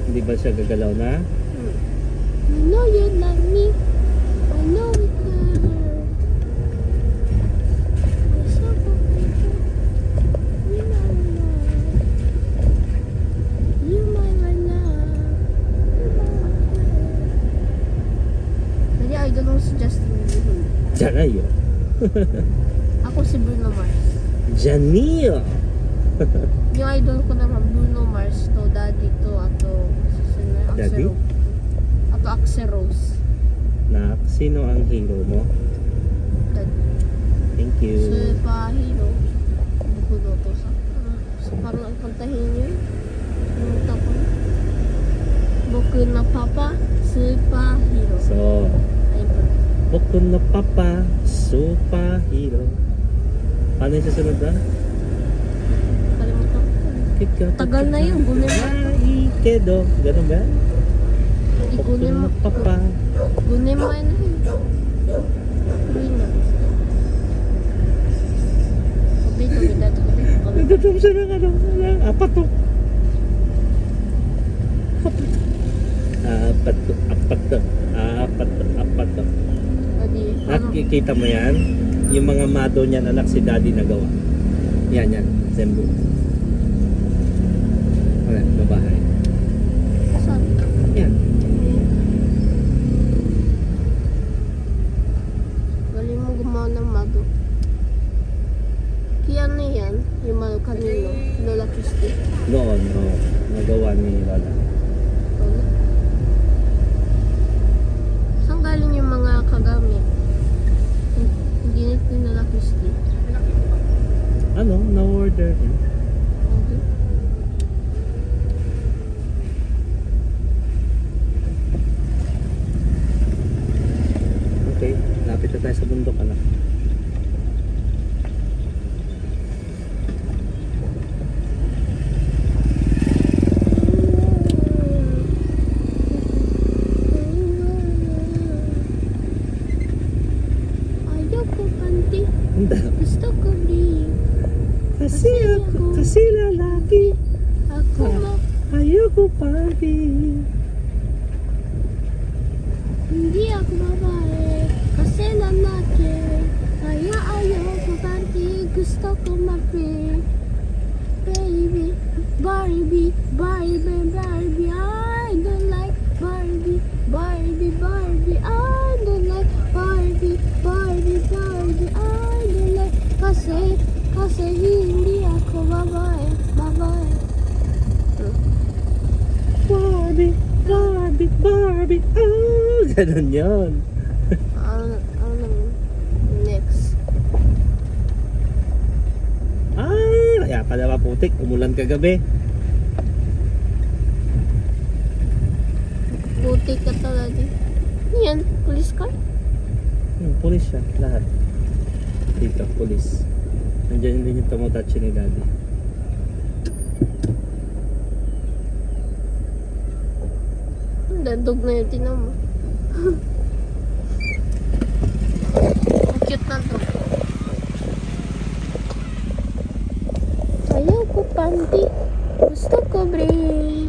Hindi ba siya gagalaw na? I know you love me. I know it hurt. I'm so confused. You know love. You my love. You my love. Jadi idol mo si Justin Bieber. Diyan kayo. Ako si Bruno Mars. Janio! Yung idol ko naman Bruno Mars to, Daddy to, ato Daddy? Ato Axel Rose. Nak, sino ang hero mo? Daddy. Thank you. Superhero. Bukulo to sa parang ang kantahin yun. Yung tapon. Boku na papa, superhero. So, Ayun po. Boku no Papa, superhero. Paano yung susunod na? Kalimutan ko. Tagal na yun, gunin mo. Ikedo. Ganun ba? Boku Igunin mo. no Papa. Gunin mo na yun. Gunin na. Kapit, dato ko. Nagtatap siya ng ano, apat to. Apat to. Adi, Nakikita mo yan? Yung mga mado niyan, anak si Daddy nagawa. Yan, Zembu. Ano, babahay. saan? Yan. Galing mo gumawa ng mago. Kaya ano yan? Yung mga kanino? Lola Christie? Noon, nagawa ni Lola. Lola? Saan galing yung mga kagamit? Ginit ni Lola Christie? Ano, na-order niya. Okay. Okay, lapit na tayo sa bundok, anak. Ayoko panty. Handa. Gusto ko rin. Kasi lalaki. Ako mo. Ayoko party. Hindi ako babae. Kasi lalaki. Kaya ayoko panty. Gusto ko mag-free. Baby, Barbie, Barbie, Barbie. I don't like Barbie, Barbie, Barbie. I don't like Barbie, Barbie, Barbie. I don't like. Kasi hindi ako babae, babae. Barbie, Barbie, Barbie. Oh, ganun yun. Ano naman? Next. Kaya pala maputik. Umulan kagabi. Putik ka talaga. Ano yan? Police car? Pulis siya. Lahat. Dito, pulis. Nandiyan din yung tomodachi ni Daddy. Ang dandog na yun. Tinan mo. Ang cute na to. Ayaw ko panty. Gusto ko bring.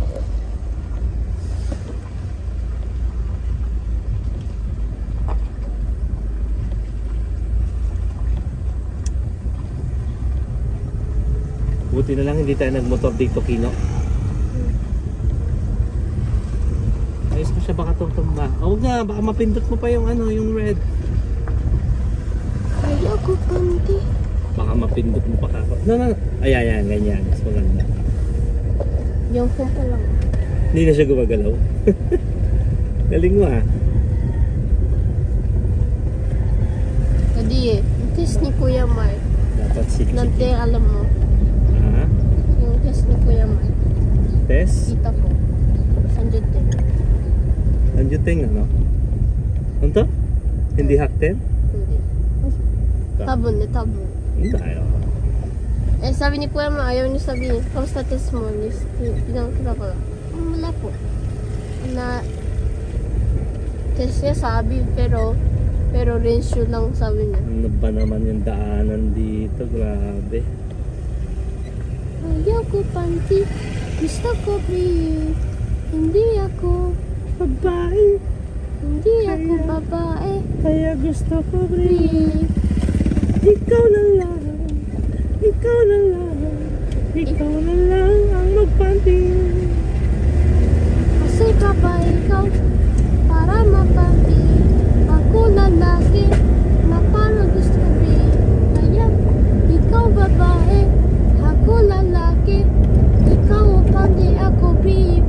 Buti na lang hindi tayo nagmotor dito, Kino. Ayos mo siya, baka tungtong ba? Huwag nga, baka mapindot mo pa yung ano, yung red. Ayaw ko panty. Baka mapindot mo pa kako. No. Ayan, ganyan. Mas maganda. Yung phone pa lang. Hindi na siya gumagalaw. Galing mo ha. Hindi eh. Yung test ni Kuya Mark. Dapat siksik. Nante, alam mo. Ha? Yung test ni Kuya Mark. Test? Kita ko. Sanjute. Anjuting ano? Ano to? Hindi hakten? Hindi. Tabon na tabon. Hindi tayo. Eh, sabi ni Kuya Mark, ayaw niya sabihin. Kamusta test mo? Pinang kita ko. Wala po. Na test niya sabi, pero ratio lang sabi niya. Ano ba naman yung daanan dito? Grabe. Ayaw ko panty. Gusto ko free. Hindi babae. Kaya gusto ko Breathe. ikaw na lang, ikaw na lang, ikaw na lang ang magpanting. Kasi babae ikaw, para mapanti. Ako lalaki, na parang gusto ko breathe. Kaya ikaw babae, ako lalaki. Ikaw panti, ako breathe.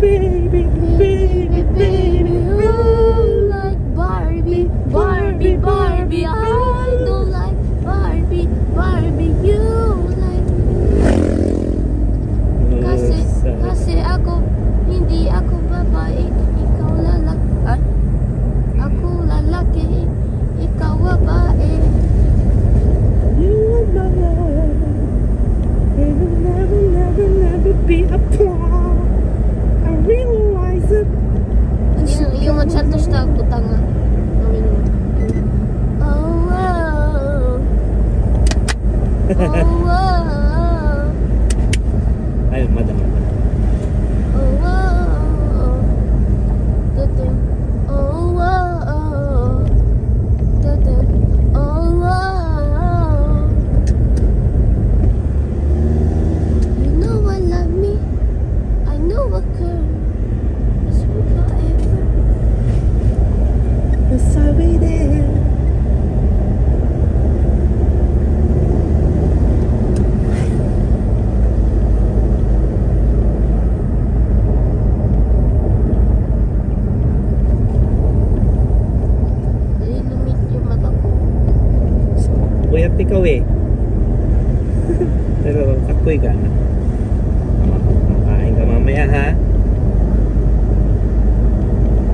Baby, baby, baby, oh, like Barbie, Barbie, Barbie. I don't like Barbie, Barbie. You like. Kasi ako, hindi ako babae. Ikaw lalaki. Ah? Ako lalaki. Ikaw babae. You are my love, and will never, never, never be apart. I realize it. Yung chanとした歌が飲み物。Oh wow. Oh wow. Ay, madam. Oh wow. Dati. Oh wow. Dati. Oh wow. You know I love me. I know I care. It's forever. Sorry there. Lumit yung mata ko. Puyat ikaw eh. Pero kakoy ka na. Makain ka mamaya ha.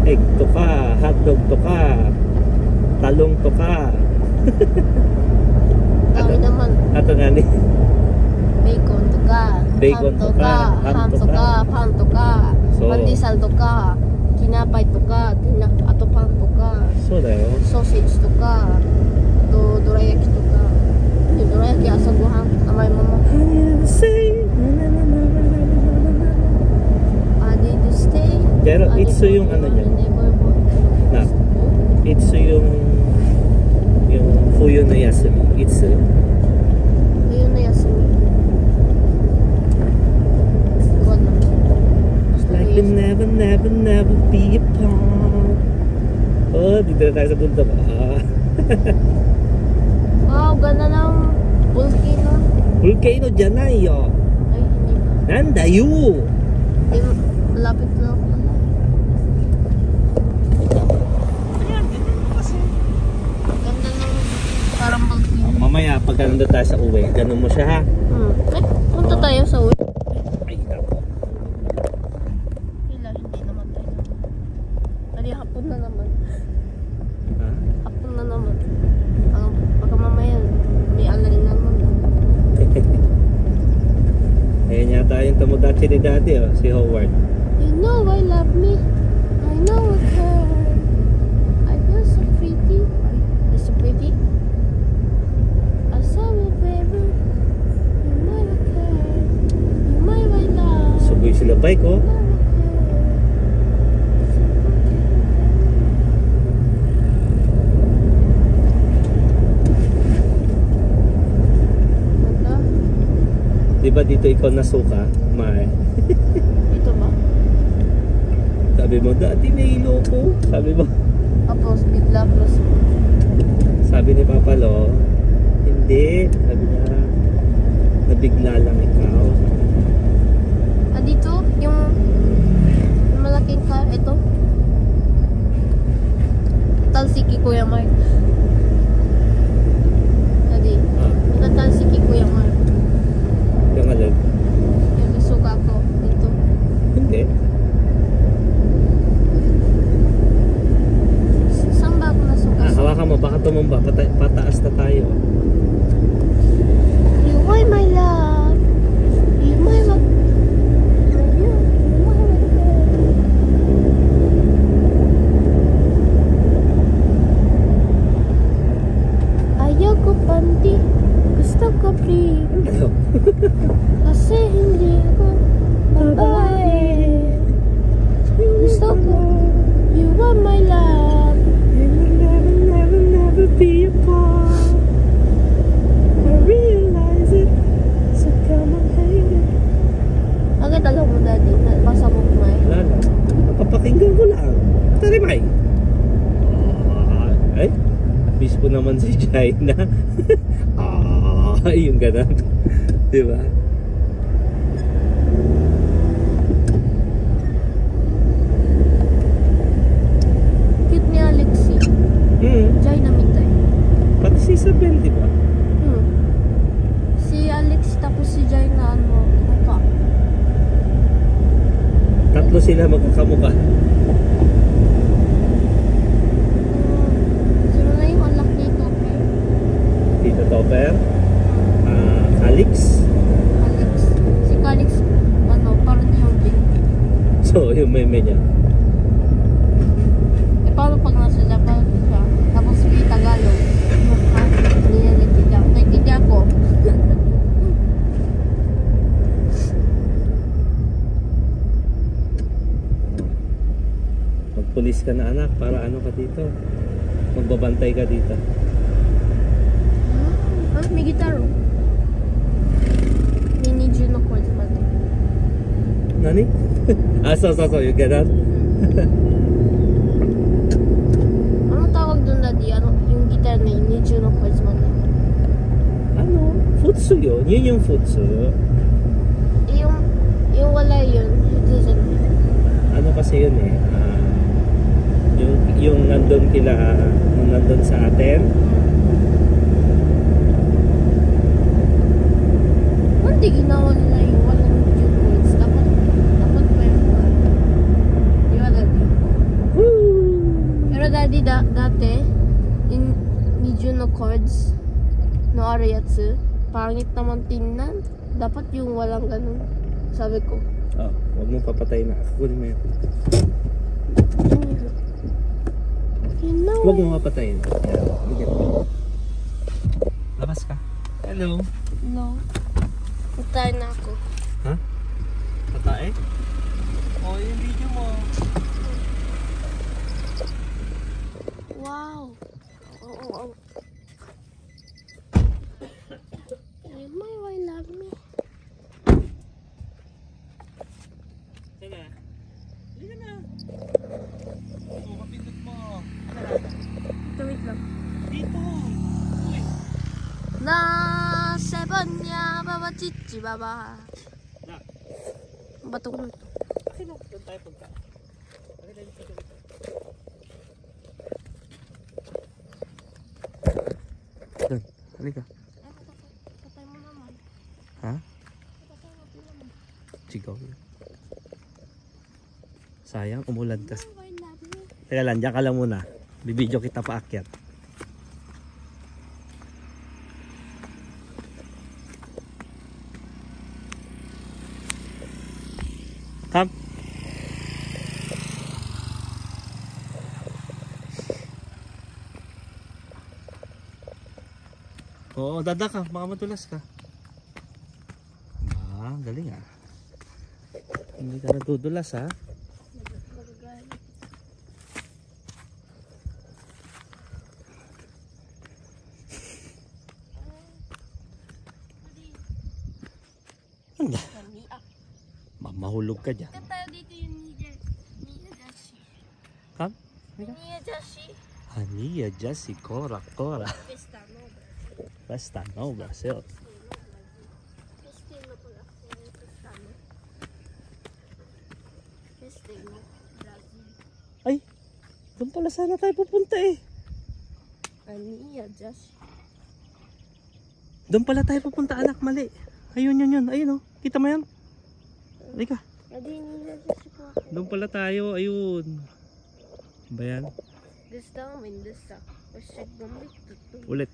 Egg to ka, hotdog to ka, talong to ka. Dami naman. Ato nga ni. Bacon to ka. Bacon to ka, ham to ka. Pan to ka. So- Pandesal to ka. Kinapay to ka. Ato pan to ka. そうだよ。 Sausage to ka. Ato dorayaki to ka. Yung dorayaki asa gohan. Amay mo mo. Adi to stay. Pero itsu yung ano niya. Na, itsu yung fuyo no yasumi. Itsu. Yun na yasumi. Kuwan lang. Basta Like we'll never, never, never be apart. Oh, dito na tayo sa bundok. Ah. Wow, ganda ng volcano. Volcano janai yo. Ay, hindi ba? Nanda yo. Ay, malapit na ako. Ganda ng parang volcano. Mamaya, pag nandun tayo sa uwi, ganun mo siya ha. Ay, punta tayo sa uwi. Ay, nako. Hila, hindi naman tayo. Dali, hapon na naman. Ha? Hapon na naman. Baka mamaya, may alay na naman. Ayan yata yung tomodachi ni daddy, oh, si Howard. You know I love me. I know I care. I feel so pretty. You're so pretty. I saw you, baby. You know I care. You know I love. Suboy sila bike, oh. You know I care. Ganda. Di ba dito ikaw nasuka? May. Dito ba? Sabi mo, dati nailoko. Sabi mo, Tapos bigla plus. sabi ni Papa Lo, hindi. Sabi niya, nabigla lang ikaw. Ah, dito? Yung malaking car. Ito. Talsiki Kuya Mark. Adi. Ah, Ito talsiki Kuya Mark. yung alin? Yung isuka ko. Dito. Hindi. Saan ba ako nasuka? Ah, hawakan mo, baka tumumba. Pataas na tayo. You are my love. You are my love. You are my love. Bakit alam mo, Daddy? Basa mo kumay. Wala lang. Papakinggan ko lang. Tarimay. Ay, miss ko naman si China. Yung ganun. Diba? Cute ni Alexi. Jai na mitay. Pati si Isabel, diba? Si Alex tapos si Jai na ano, mukha. Tatlo sila magkakamukha. Sino na yung anak nito, okay? Tito Topper. Alex. Alex. Si Alex, ano, parang yung big. So, yung meme niya. Eh, paano pag nasa Japan siya? Tapos may Tagalog. Mukha. Hindi niya nagtidya. Nagtidya ko. Magpulis ka na anak para ano ka dito. Magbabantay ka dito. Ah, may gitaro. Mini Juno chords ba ito? Nani? So, yung ganun. Anong tawag doon, Daddy? Ano, yung guitar na yun, ni Juno chords man yun? Ano? Futsu yun. Yun yung futsu. Eh, yung wala yun. It doesn't. Ano kasi yun eh. Yung nandun kila, nung nandun sa atin. Hindi ginawa nila yung walang Juno chords. Dapat meron ka. Di ba, Daddy? Pero Daddy, dati, ni Juno chords, no Ariatsu, pangit naman tingnan. Dapat yung walang ganun. Sabi ko. Oh, huwag mong papatay na. Kunin mo yun. You know. Huwag mong papatayin. Bigyan mo. Labas ka. Hello. No. Patay na ako. Ha? Patay? Oh, yung video mo. Wow. Oh. My wife love me. Teka. Halika na. Oh, mapindot mo. Ito, wait lang. Dito. Uy. Na sebannya baba cici baba. Na. Bato ko ito. Okay na. Doon tayo pagka. Okay na dito. Doon. Halika. Patay mo naman. Ha? Patay mo naman. Sigaw. Sayang, umulan kasi. My wife love me. Teka lang, dyan ka lang muna. Bibidyo kita paakyat. Come. Oo, dada ka. Baka madulas ka. Galing ah. Hindi ka natudulas ha. Anda. Mahulog ka dyan. Tayo dito yung Nia Jashi. Kam? Nia Jashi. Ania Jashi, Cora. Pesta no. Basta no, Brazil. Pesta no pala. Pesta no. Pesta no. Brazil. Ay, doon pala sana tayo pupunta eh. Nia Jashi. Doon pala tayo pupunta anak, mali. Ayun, ayun oh. Kita mo yan? Halika. Adi Nia Jashi po. Doon pala tayo, ayun. Ba yan? Gusto mo, gusto. Ulit. Ulit.